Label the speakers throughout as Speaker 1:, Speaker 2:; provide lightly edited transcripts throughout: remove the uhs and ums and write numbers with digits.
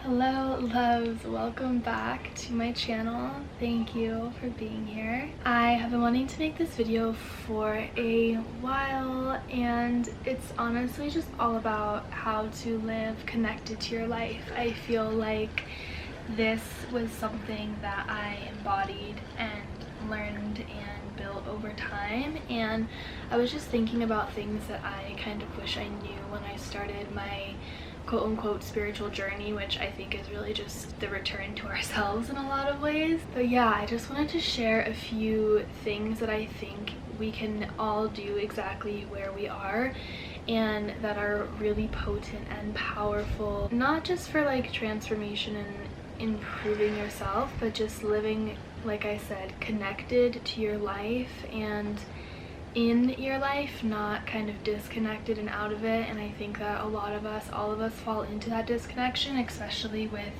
Speaker 1: Hello loves, welcome back to my channel. Thank you for being here. I have been wanting to make this video for a while, and it's honestly just all about how to live connected to your life. I feel like this was something that I embodied and learned and built over time, and I was just thinking about things that I kind of wish I knew when I started my quote-unquote spiritual journey, which I think is really just the return to ourselves in a lot of ways. But yeah, I just wanted to share a few things that I think we can all do exactly where we are and that are really potent and powerful, not just for like transformation and improving yourself, but just living, like I said, connected to your life and in your life, not kind of disconnected and out of it. And I think that a lot of us, all of us, fall into that disconnection, especially with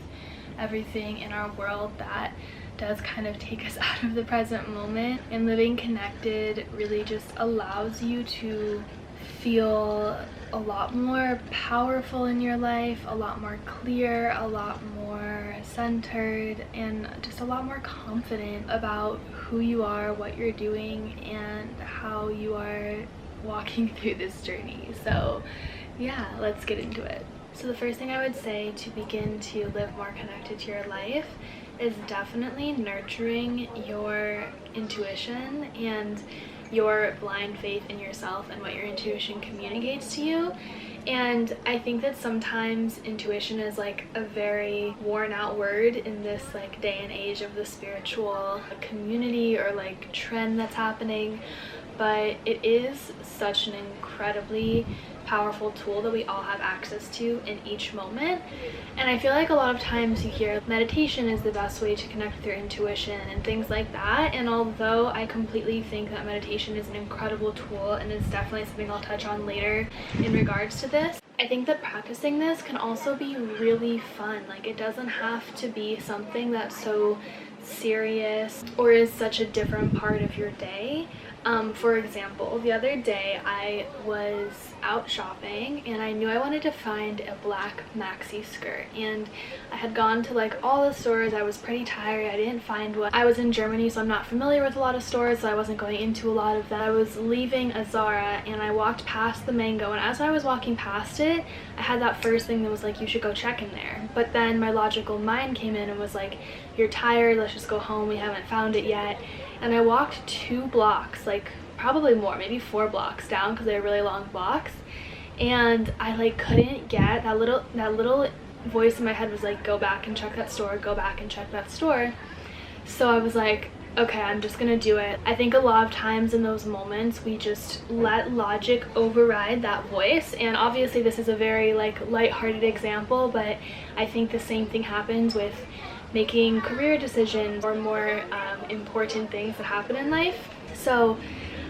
Speaker 1: everything in our world that does kind of take us out of the present moment. And living connected really just allows you to feel a lot more powerful in your life, a lot more clear, a lot more centered, and just a lot more confident about who you are, what you're doing, and how you are walking through this journey. So yeah, let's get into it. So the first thing I would say to begin to live more connected to your life is definitely nurturing your intuition and your blind faith in yourself and what your intuition communicates to you. And I think that sometimes intuition is like a very worn out word in this like day and age of the spiritual community or like trend that's happening, but it is such an incredibly powerful tool that we all have access to in each moment. And I feel like a lot of times you hear meditation is the best way to connect with your intuition and things like that, and although I completely think that meditation is an incredible tool and is definitely something I'll touch on later in regards to this, I think that practicing this can also be really fun. Like, it doesn't have to be something that's so serious or is such a different part of your day. For example, the other day I was out shopping and I knew I wanted to find a black maxi skirt, and I had gone to like all the stores. I was pretty tired. I didn't find one. I was in Germany, so I'm not familiar with a lot of stores, so I wasn't going into a lot of that. I was leaving a Zara and I walked past the Mango, and as I was walking past it, I had that first thing that was like, you should go check in there. But then my logical mind came in and was like, you're tired, let's just go home, we haven't found it yet. And I walked 2 blocks, like probably more, maybe 4 blocks down, because they're really long blocks, and I like couldn't get that little voice in my head was like, go back and check that store, go back and check that store. So I was like, okay, I'm just gonna do it. I think a lot of times in those moments we just let logic override that voice, and obviously this is a very like lighthearted example, but I think the same thing happens with making career decisions or more important things that happen in life. So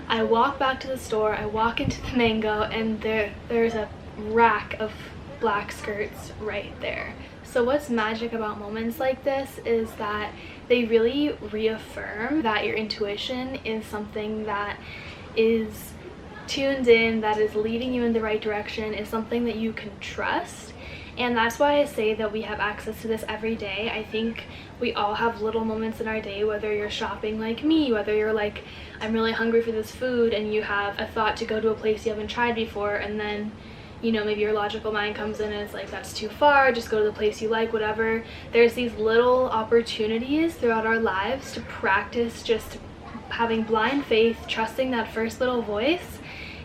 Speaker 1: I walk back to the store, I walk into the Mango, and there's a rack of black skirts right there. So what's magic about moments like this is that they really reaffirm that your intuition is something that is tuned in, that is leading you in the right direction, is something that you can trust. And that's why I say that we have access to this every day. I think we all have little moments in our day, whether you're shopping like me, whether you're like, I'm really hungry for this food, and you have a thought to go to a place you haven't tried before, and then, you know, maybe your logical mind comes in and it's like, that's too far, just go to the place you like, whatever. There's these little opportunities throughout our lives to practice just having blind faith, trusting that first little voice.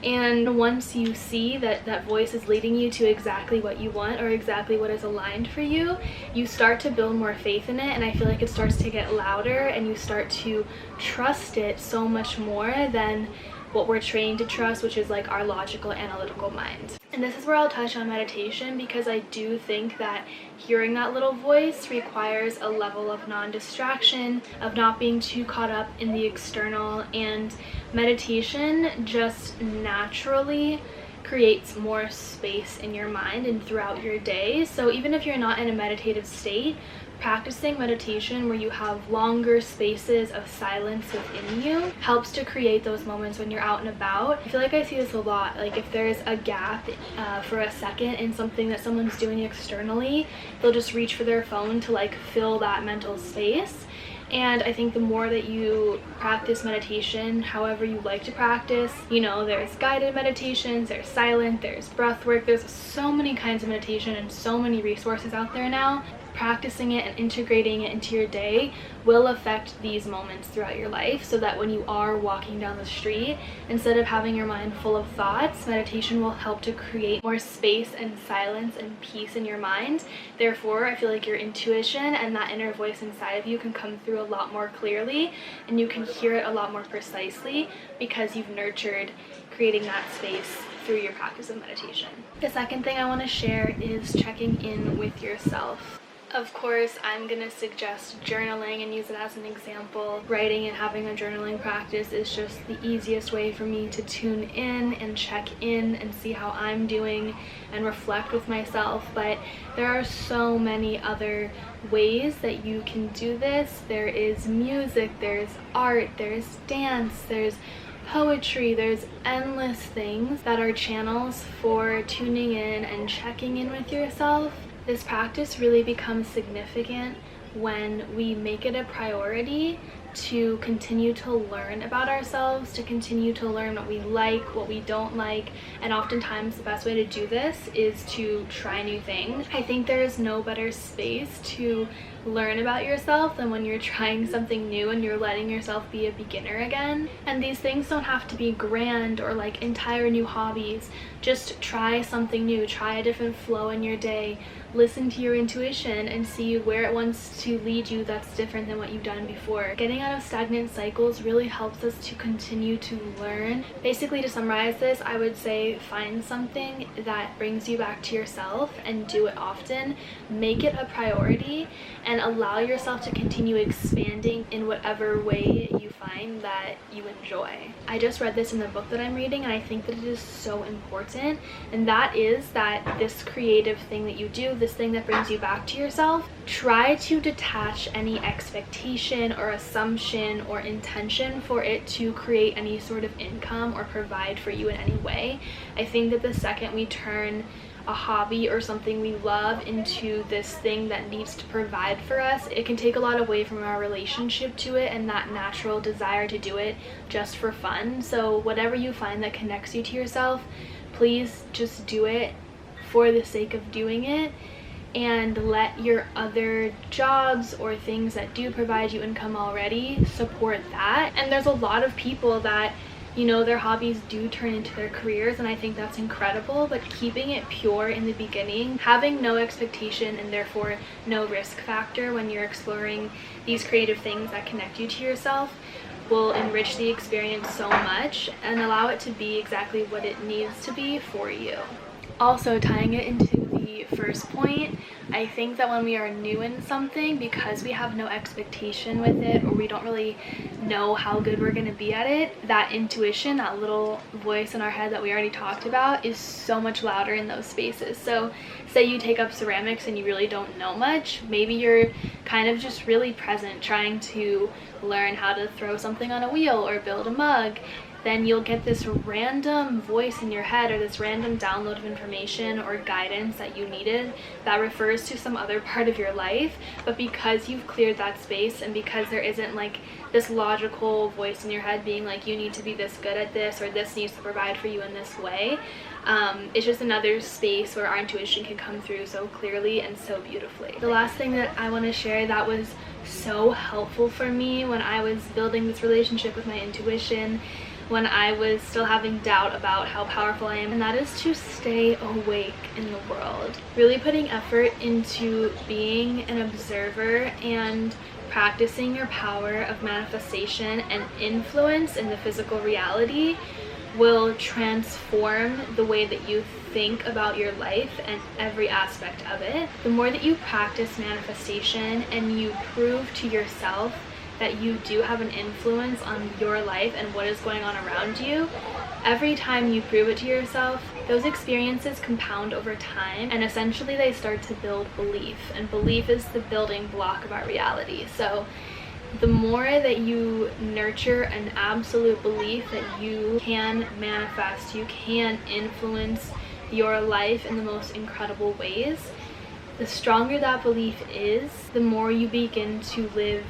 Speaker 1: And once you see that that voice is leading you to exactly what you want or exactly what is aligned for you, you start to build more faith in it, and I feel like it starts to get louder and you start to trust it so much more than what we're trained to trust, which is like our logical, analytical mind. And this is where I'll touch on meditation, because I do think that hearing that little voice requires a level of non-distraction, of not being too caught up in the external, and meditation just naturally creates more space in your mind and throughout your day. So even if you're not in a meditative state, practicing meditation where you have longer spaces of silence within you helps to create those moments when you're out and about. I feel like I see this a lot. Like if there's a gap for a second in something that someone's doing externally, they'll just reach for their phone to like fill that mental space. And I think the more that you practice meditation, however you like to practice, you know, there's guided meditations, there's silent, there's breath work, there's so many kinds of meditation and so many resources out there now. Practicing it and integrating it into your day will affect these moments throughout your life, so that when you are walking down the street, instead of having your mind full of thoughts, meditation will help to create more space and silence and peace in your mind. Therefore, I feel like your intuition and that inner voice inside of you can come through a lot more clearly, and you can hear it a lot more precisely because you've nurtured creating that space through your practice of meditation. The second thing I want to share is checking in with yourself. Of course, I'm going to suggest journaling and use it as an example. Writing and having a journaling practice is just the easiest way for me to tune in and check in and see how I'm doing and reflect with myself. But there are so many other ways that you can do this. There is music, there's art, there's dance, there's poetry, there's endless things that are channels for tuning in and checking in with yourself. This practice really becomes significant when we make it a priority to continue to learn about ourselves, to continue to learn what we like, what we don't like, and oftentimes the best way to do this is to try new things. I think there is no better space to learn about yourself than when you're trying something new and you're letting yourself be a beginner again. And these things don't have to be grand or like entire new hobbies. Just try something new, try a different flow in your day, listen to your intuition and see where it wants to lead you that's different than what you've done before. Getting out of stagnant cycles really helps us to continue to learn. Basically, to summarize this, I would say find something that brings you back to yourself and do it often. Make it a priority and allow yourself to continue expanding in whatever way you find that you enjoy. I just read this in the book that I'm reading, and I think that it is so important, and that is that this creative thing that you do, this thing that brings you back to yourself, try to detach any expectation or assumption or intention for it to create any sort of income or provide for you in any way. I think that the second we turn a hobby or something we love into this thing that needs to provide for us, it can take a lot away from our relationship to it and that natural desire to do it just for fun. So whatever you find that connects you to yourself, please just do it for the sake of doing it, and let your other jobs or things that do provide you income already support that. And there's a lot of people that, you know, their hobbies do turn into their careers, and I think that's incredible, but keeping it pure in the beginning, having no expectation and therefore no risk factor when you're exploring these creative things that connect you to yourself, will enrich the experience so much and allow it to be exactly what it needs to be for you. Also, tying it into the first point, I think that when we are new in something, because we have no expectation with it, or we don't really know how good we're going to be at it, that intuition, that little voice in our head that we already talked about, is so much louder in those spaces. So say you take up ceramics and you really don't know much, maybe you're kind of just really present trying to learn how to throw something on a wheel or build a mug. Then you'll get this random voice in your head or this random download of information or guidance that you needed that refers to some other part of your life. But because you've cleared that space and because there isn't like this logical voice in your head being like, you need to be this good at this or this needs to provide for you in this way, it's just another space where our intuition can come through so clearly and so beautifully. The last thing that I want to share that was so helpful for me when I was building this relationship with my intuition, when I was still having doubt about how powerful I am, and that is to stay awake in the world. Really putting effort into being an observer and practicing your power of manifestation and influence in the physical reality will transform the way that you think about your life and every aspect of it. The more that you practice manifestation and you prove to yourself that you do have an influence on your life and what is going on around you, every time you prove it to yourself, those experiences compound over time, and essentially they start to build belief, and belief is the building block of our reality. So the more that you nurture an absolute belief that you can manifest, you can influence your life in the most incredible ways, the stronger that belief is, the more you begin to live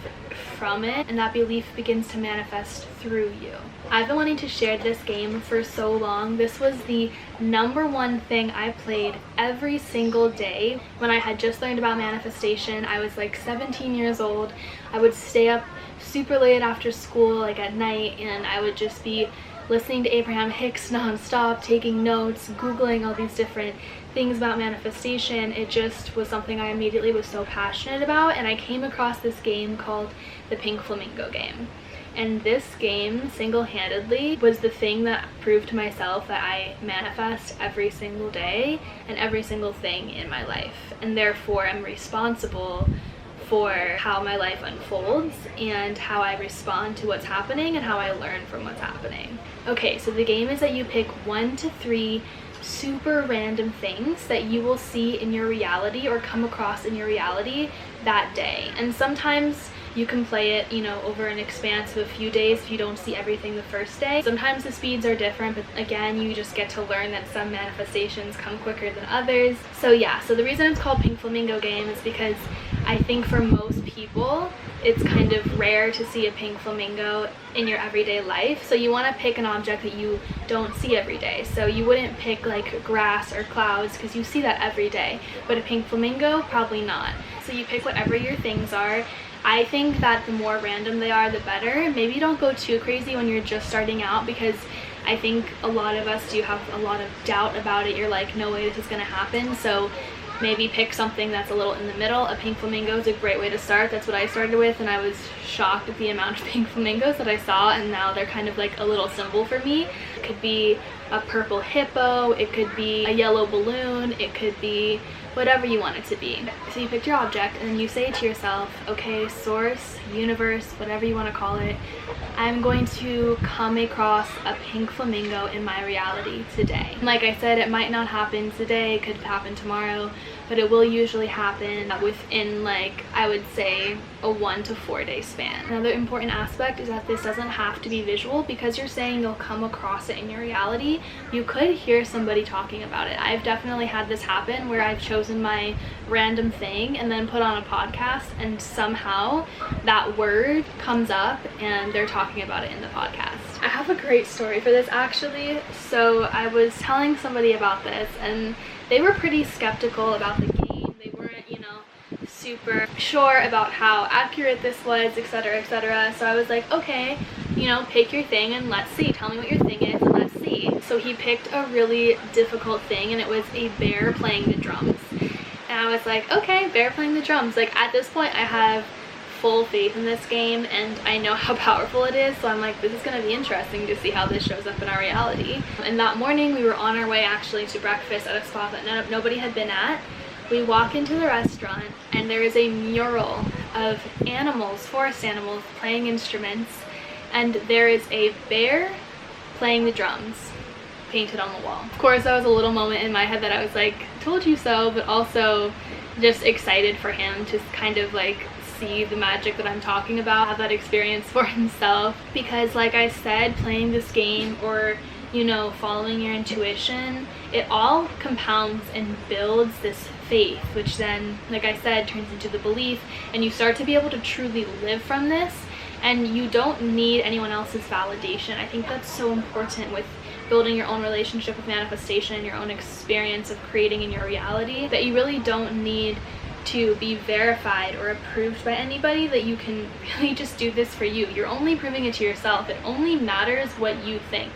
Speaker 1: from it, and that belief begins to manifest through you. I've been wanting to share this game for so long. This was the #1 thing I played every single day when I had just learned about manifestation. I was like 17 years old. I would stay up super late after school, like at night, and I would just be listening to Abraham Hicks nonstop, taking notes, Googling all these different things about manifestation. It just was something I immediately was so passionate about, and I came across this game called the Pink Flamingo game. And this game, single-handedly, was the thing that proved to myself that I manifest every single day and every single thing in my life. And therefore, I'm responsible for how my life unfolds and how I respond to what's happening and how I learn from what's happening. Okay, so the game is that you pick 1 to 3 super random things that you will see in your reality or come across in your reality that day. And sometimes you can play it, you know, over an expanse of a few days if you don't see everything the first day. Sometimes the speeds are different, but again, you just get to learn that some manifestations come quicker than others. So yeah, so the reason it's called Pink Flamingo game is because I think for most people, it's kind of rare to see a pink flamingo in your everyday life. So you want to pick an object that you don't see every day. So you wouldn't pick like grass or clouds because you see that every day, but a pink flamingo, probably not. So you pick whatever your things are. I think that the more random they are, the better. Maybe don't go too crazy when you're just starting out, because I think a lot of us do have a lot of doubt about it. You're like, no way this is gonna happen. So maybe pick something that's a little in the middle. A pink flamingo is a great way to start. That's what I started with, and I was shocked at the amount of pink flamingos that I saw, and now they're kind of like a little symbol for me. It could be a purple hippo, it could be a yellow balloon, it could be whatever you want it to be. So you picked your object and then you say to yourself, okay, source, universe, whatever you want to call it, I'm going to come across a pink flamingo in my reality today. Like I said, it might not happen today, it could happen tomorrow, but it will usually happen within, like, I would say a 1 to 4 day span. Another important aspect is that this doesn't have to be visual. Because you're saying you'll come across it in your reality, you could hear somebody talking about it. I've definitely had this happen where I've chosen my random thing and then put on a podcast, and somehow that word comes up and they're talking about it in the podcast. I have a great story for this actually. So I was telling somebody about this and they were pretty skeptical about the game. They weren't, you know, super sure about how accurate this was, etc., etc. So I was like, okay, you know, pick your thing and let's see. Tell me what your thing is and let's see. So he picked a really difficult thing, and it was a bear playing the drums. And I was like, okay, bear playing the drums. Like, at this point, I have full faith in this game and I know how powerful it is, so I'm like, this is going to be interesting to see how this shows up in our reality. And that morning we were on our way actually to breakfast at a spot that nobody had been at. We walk into the restaurant and there is a mural of animals, forest animals, playing instruments, and there is a bear playing the drums painted on the wall. Of course, that was a little moment in my head that I was like, told you so, but also just excited for him to kind of like see the magic that I'm talking about, have that experience for himself. Because like I said, playing this game, or, you know, following your intuition, it all compounds and builds this faith, which then, like I said, turns into the belief, and you start to be able to truly live from this, and you don't need anyone else's validation. I think that's so important with building your own relationship with manifestation and your own experience of creating in your reality, that you really don't need to be verified or approved by anybody, that you can really just do this for you. You're only proving it to yourself. It only matters what you think.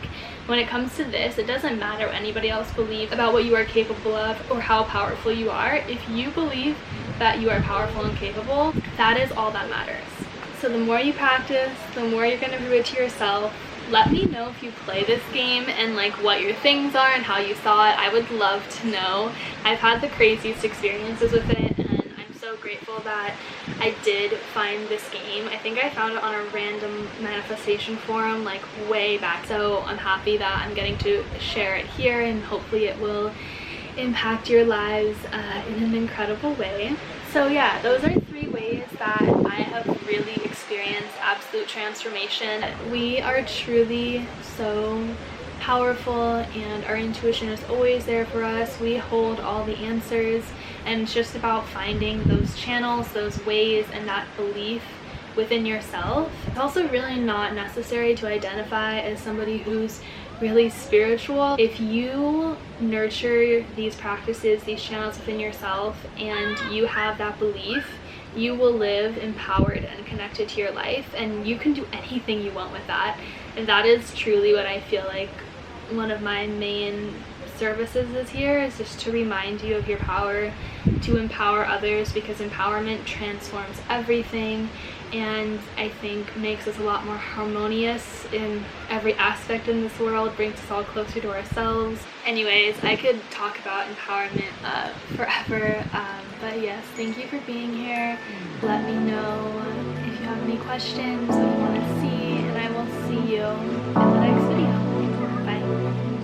Speaker 1: When it comes to this, it doesn't matter what anybody else believes about what you are capable of or how powerful you are. If you believe that you are powerful and capable, that is all that matters. So the more you practice, the more you're going to prove it to yourself. Let me know if you play this game and like what your things are and how you saw it. I would love to know. I've had the craziest experiences with it, and I'm so grateful that I did find this game. I think I found it on a random manifestation forum like way back. So I'm happy that I'm getting to share it here, and hopefully it will impact your lives in an incredible way. So yeah, those are 3 ways that I have really experienced absolute transformation. We are truly so powerful, and our intuition is always there for us. We hold all the answers, and it's just about finding those channels, those ways, and that belief within yourself. It's also really not necessary to identify as somebody who's really spiritual. If you nurture these practices, these channels within yourself, and you have that belief, you will live empowered and connected to your life, and you can do anything you want with that. And that is truly what I feel like one of my main services is here, is just to remind you of your power, to empower others, because empowerment transforms everything, and I think makes us a lot more harmonious in every aspect in this world, brings us all closer to ourselves. Anyways, I could talk about empowerment forever, but yes, thank you for being here. Let me know if you have any questions, what you want to see, and I will see you in the next video. Bye.